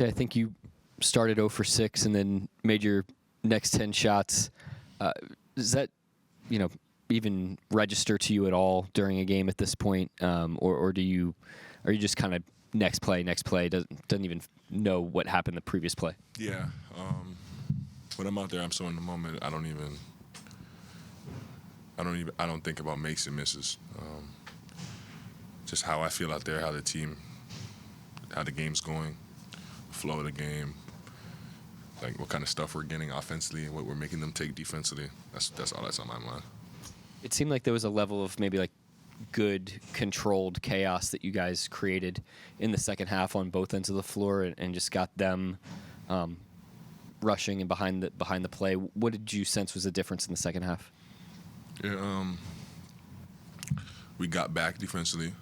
Shai, I think you started 0 for 6 and then made your next 10 shots. Does that, even register to you at all during a game at this point, or are you just kind of next play, doesn't even know what happened the previous play? Yeah. When I'm out there, I'm so in the moment. I don't think about makes and misses. Just how I feel out there, how the game's going, the flow of the game, like what kind of stuff we're getting offensively and what we're making them take defensively. That's all that's on my mind. It seemed like there was a level of maybe like good controlled chaos that you guys created in the second half on both ends of the floor and just got them rushing and behind the play. What did you sense was the difference in the second half? Yeah, we got back defensively,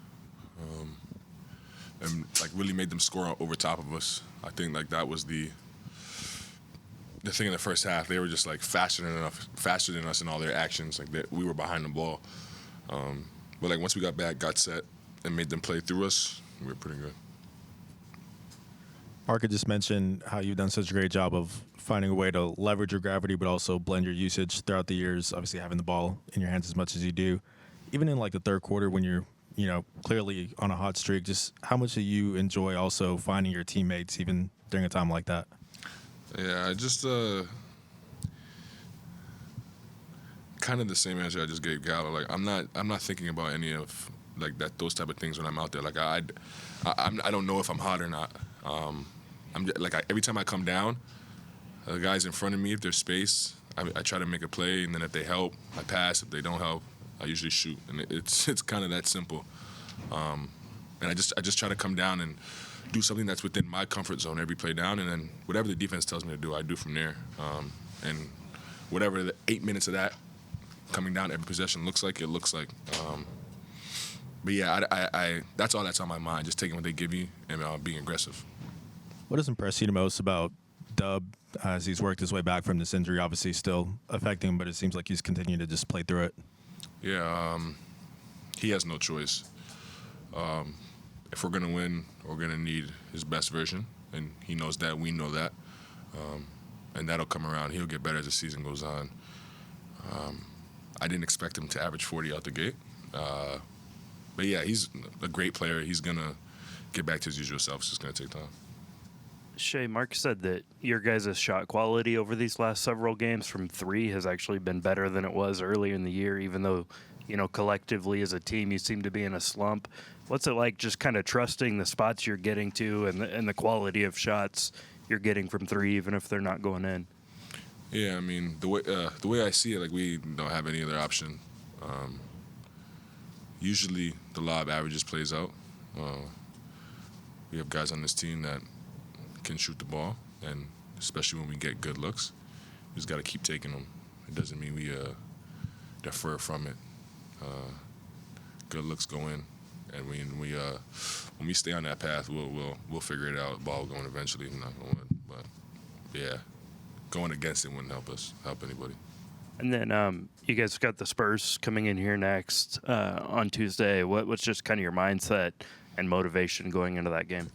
and like really made them score over top of us. I think like that was the thing in the first half. They were just like faster than us in all their actions. Like we were behind the ball, but like once we got back, got set, and made them play through us, we were pretty good. Mark had just mentioned how you've done such a great job of finding a way to leverage your gravity, but also blend your usage throughout the years. Obviously, having the ball in your hands as much as you do, even in like the third quarter when you're clearly on a hot streak. Just how much do you enjoy also finding your teammates even during a time like that? Yeah, I just kind of the same answer I just gave Gallo. Like I'm not thinking about any of like those type of things when I'm out there. Like I don't know if I'm hot or not. I'm just, like every time I come down, the guys in front of me, if there's space, I try to make a play, and then if they help, I pass. If they don't help, I usually shoot, and it's kind of that simple. And I just try to come down and do something that's within my comfort zone every play down, and then whatever the defense tells me to do, I do from there. And whatever the 8 minutes of that coming down every possession looks like, it looks like. But yeah, I that's all that's on my mind, just taking what they give you and being aggressive. What has impressed you the most about Dub as he's worked his way back from this injury? Obviously still affecting him, but it seems like he's continuing to just play through it. Yeah, he has no choice. If we're going to win, we're going to need his best version, and he knows that. We know that. And that'll come around. He'll get better as the season goes on. I didn't expect him to average 40 out the gate. But, yeah, he's a great player. He's going to get back to his usual self. It's just going to take time. Shai, Mark said that your guys' shot quality over these last several games from three has actually been better than it was earlier in the year, even though, collectively as a team you seem to be in a slump. What's it like just kind of trusting the spots you're getting to and the quality of shots you're getting from three, even if they're not going in? Yeah, I mean, the way I see it, like we don't have any other option. Usually the lob averages plays out. We have guys on this team that can shoot the ball, and especially when we get good looks, we just got to keep taking them. It doesn't mean we defer from it. Good looks go in, and when we stay on that path, we'll figure it out. Ball going eventually, not going, but yeah, going against it wouldn't help anybody. And then you guys got the Spurs coming in here next on Tuesday. What's just kind of your mindset and motivation going into that game?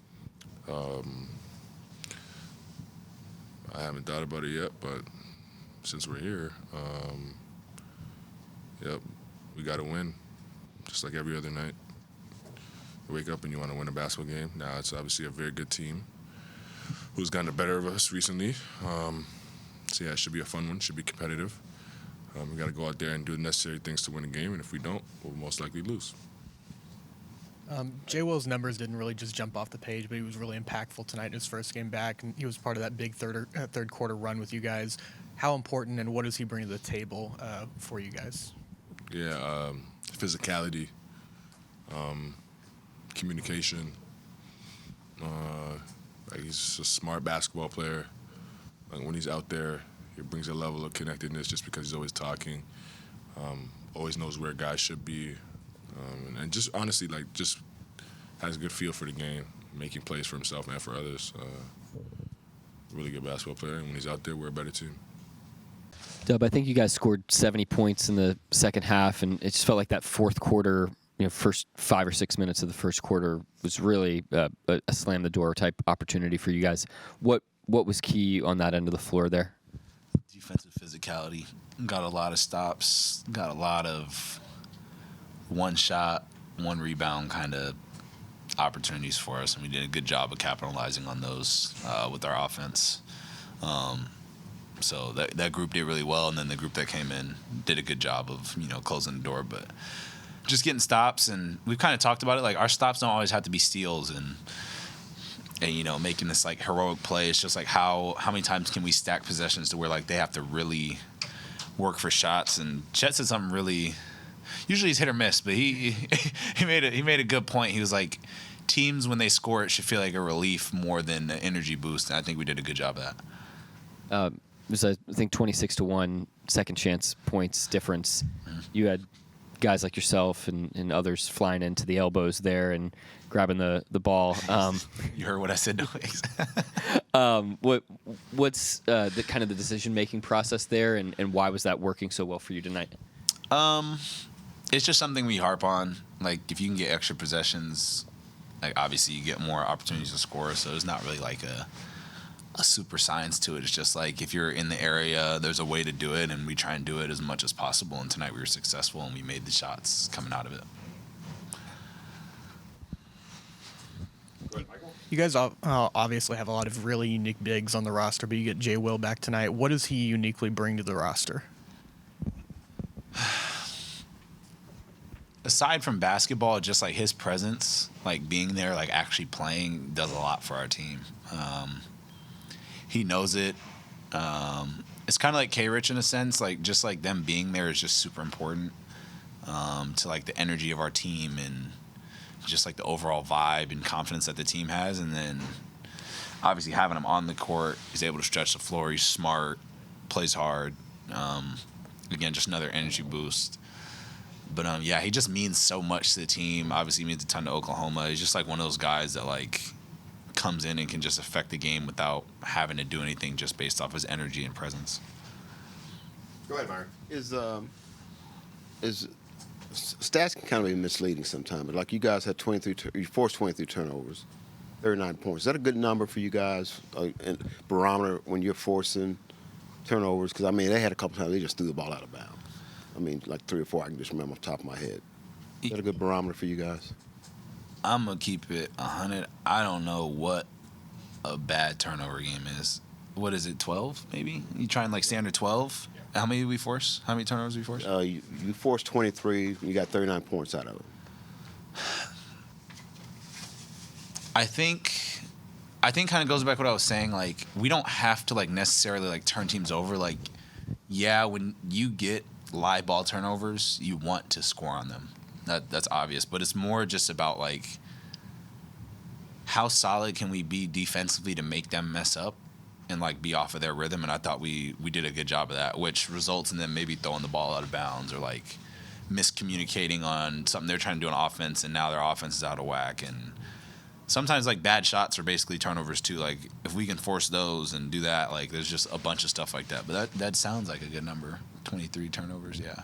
I haven't thought about it yet, but since we're here, yep, we got to win, just like every other night. You wake up and you want to win a basketball game. Now, it's obviously a very good team who's gotten the better of us recently. So, yeah, it should be a fun one, should be competitive. We got to go out there and do the necessary things to win a game, and if we don't, we'll most likely lose. Jay Will's numbers didn't really just jump off the page, but he was really impactful tonight in his first game back, and he was part of that big third quarter run with you guys. How important and what does he bring to the table for you guys? Yeah, physicality, communication. He's a smart basketball player. When he's out there, he brings a level of connectedness just because he's always talking, always knows where guys should be. And just honestly, just has a good feel for the game, making plays for himself and for others. Really good basketball player, and when he's out there, we're a better team. Dub, I think you guys scored 70 points in the second half, and it just felt like that fourth quarter first 5 or 6 minutes of the first quarter was really a slam the door type opportunity for you guys. What was key on that end of the floor there? Defensive physicality. Got a lot of stops. Got a lot of one shot, one rebound kind of opportunities for us, and we did a good job of capitalizing on those with our offense. So that group did really well, and then the group that came in did a good job of closing the door, but just getting stops. And we've kind of talked about it, like our stops don't always have to be steals and making this like heroic play. It's just like how many times can we stack possessions to where like they have to really work for shots. And Chet said something really, usually he's hit or miss, but he made a good point. He was like, teams when they score it should feel like a relief more than an energy boost, and I think we did a good job of that. It was, I think, 26-1 second chance points difference. You had guys like yourself and others flying into the elbows there and grabbing the ball. You heard what I said. What's the kind of the decision-making process there, and why was that working so well for you tonight? It's just something we harp on. Like, if you can get extra possessions, like obviously you get more opportunities to score, so it's not really like a super science to it. It's just like if you're in the area, there's a way to do it, and we try and do it as much as possible. And tonight we were successful, and we made the shots coming out of it. Go ahead, Michael. You guys obviously have a lot of really unique bigs on the roster, but you get Jay Will back tonight. What does he uniquely bring to the roster? Aside from basketball, just like his presence, like being there, like actually playing, does a lot for our team. He knows it. It's kind of like K-Rich in a sense, like just like them being there is just super important to like the energy of our team and just like the overall vibe and confidence that the team has. And then obviously having him on the court, he's able to stretch the floor. He's smart, plays hard. Again, just another energy boost. But yeah, he just means so much to the team. Obviously, he means a ton to Oklahoma. He's just like one of those guys that like comes in and can just affect the game without having to do anything, just based off his energy and presence. Go ahead, Myron. Is stats can kind of be misleading sometimes. But like you guys had 23, you forced 23 turnovers, 39 points. Is that a good number for you guys? And barometer when you're forcing turnovers? Because I mean, they had a couple times they just threw the ball out of bounds. I mean, like 3 or 4 I can just remember off the top of my head. Is that a good barometer for you guys? I'm going to keep it 100. I don't know what a bad turnover game is. What is it, 12 maybe? You try and like stay under 12? Yeah. How many did we force? How many turnovers did we force? You forced 23. You got 39 points out of it. I think kind of goes back to what I was saying. Like, we don't have to like necessarily like turn teams over. Like, yeah, when you get live ball turnovers, you want to score on them. That's obvious, but it's more just about like how solid can we be defensively to make them mess up and like be off of their rhythm. And I thought we did a good job of that, which results in them maybe throwing the ball out of bounds or like miscommunicating on something they're trying to do on offense, and now their offense is out of whack. And sometimes like bad shots are basically turnovers too. Like if we can force those and do that, like there's just a bunch of stuff like that. But that sounds like a good number. 23 turnovers, yeah.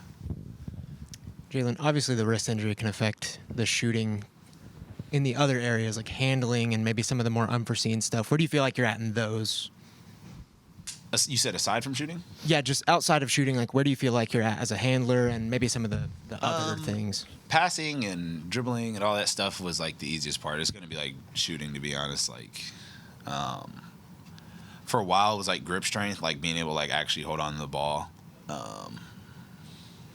Jalen, obviously the wrist injury can affect the shooting in the other areas, like handling and maybe some of the more unforeseen stuff. Where do you feel like you're at in those? You said aside from shooting? Yeah, just outside of shooting, like where do you feel like you're at as a handler and maybe some of the other things? Passing and dribbling and all that stuff was like the easiest part. It's going to be like shooting, to be honest. Like for a while it was like grip strength, like being able to like actually hold on to the ball.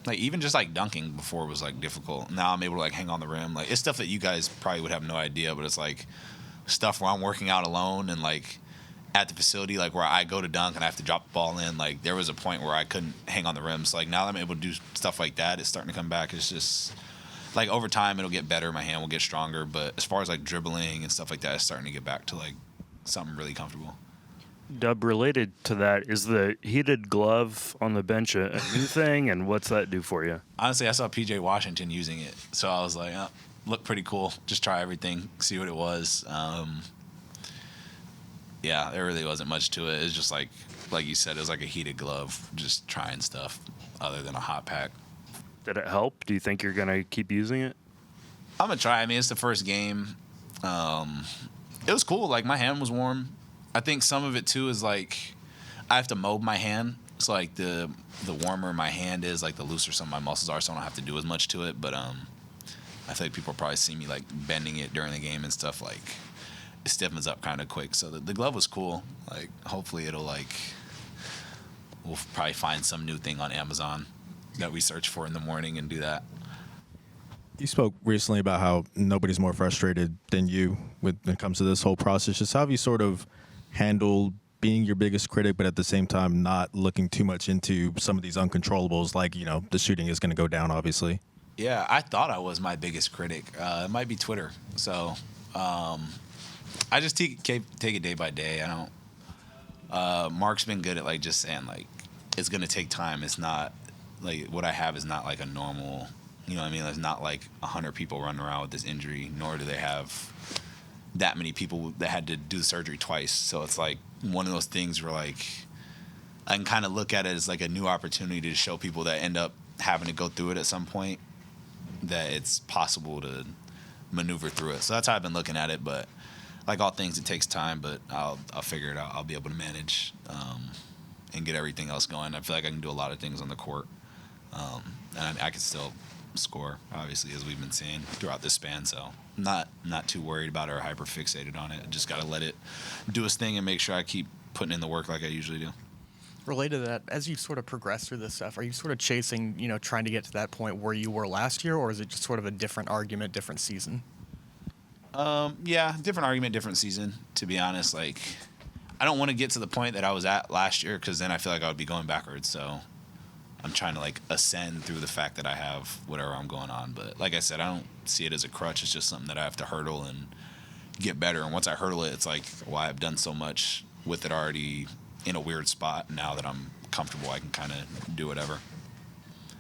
Like even just like dunking before was like difficult. Now I'm able to like hang on the rim. Like it's stuff that you guys probably would have no idea, but it's like stuff where I'm working out alone and like at the facility, like where I go to dunk and I have to drop the ball in. Like there was a point where I couldn't hang on the rim. So like now that I'm able to do stuff like that, it's starting to come back. It's just like over time it'll get better. My hand will get stronger. But as far as like dribbling and stuff like that, it's starting to get back to like something really comfortable. Dub, related to that, is the heated glove on the bench a new thing, and what's that do for you? Honestly, I saw PJ Washington using it, so I was like, oh, looked pretty cool. Just try everything, see what it was. Yeah, there really wasn't much to it. It was just like you said, it was like a heated glove, just trying stuff other than a hot pack. Did it help? Do you think you're going to keep using it? I'm gonna try. I mean, it's the first game. It was cool. Like, my hand was warm. I think some of it too is like I have to mold my hand. So like the warmer my hand is, like the looser some of my muscles are, so I don't have to do as much to it. But I feel like people probably see me like bending it during the game and stuff. Like, it stiffens up kind of quick. So the glove was cool. Like, hopefully it'll like we'll probably find some new thing on Amazon that we search for in the morning and do that. You spoke recently about how nobody's more frustrated than you when it comes to this whole process. Just how have you sort of handled being your biggest critic, but at the same time not looking too much into some of these uncontrollables, like, you know, the shooting is going to go down, obviously? Yeah, I thought I was my biggest critic. It might be Twitter. So I just take it day by day. I don't. Mark's been good at like just saying like it's going to take time. It's not like what I have is not like a normal. You know what I mean? There's not like 100 people running around with this injury, nor do they have that many people that had to do the surgery twice. So it's like one of those things where like I can kind of look at it as like a new opportunity to show people that end up having to go through it at some point that it's possible to maneuver through it. So that's how I've been looking at it. But like all things, it takes time, but I'll figure it out. I'll be able to manage and get everything else going. I feel like I can do a lot of things on the court, and I can still score, obviously, as we've been seeing throughout this span. So not too worried about it or hyper fixated on it. I just got to let it do its thing and make sure I keep putting in the work like I usually do. Related to that, as you sort of progress through this stuff, are you sort of chasing, you know, trying to get to that point where you were last year, or is it just sort of a different argument, different season? Yeah, different argument, different season, to be honest. Like, I don't want to get to the point that I was at last year, because then I feel like I would be going backwards. So I'm trying to like ascend through the fact that I have whatever I'm going on. But like I said, I don't see it as a crutch. It's just something that I have to hurdle and get better. And once I hurdle it, it's like, well, I've done so much with it already in a weird spot. Now that I'm comfortable, I can kind of do whatever.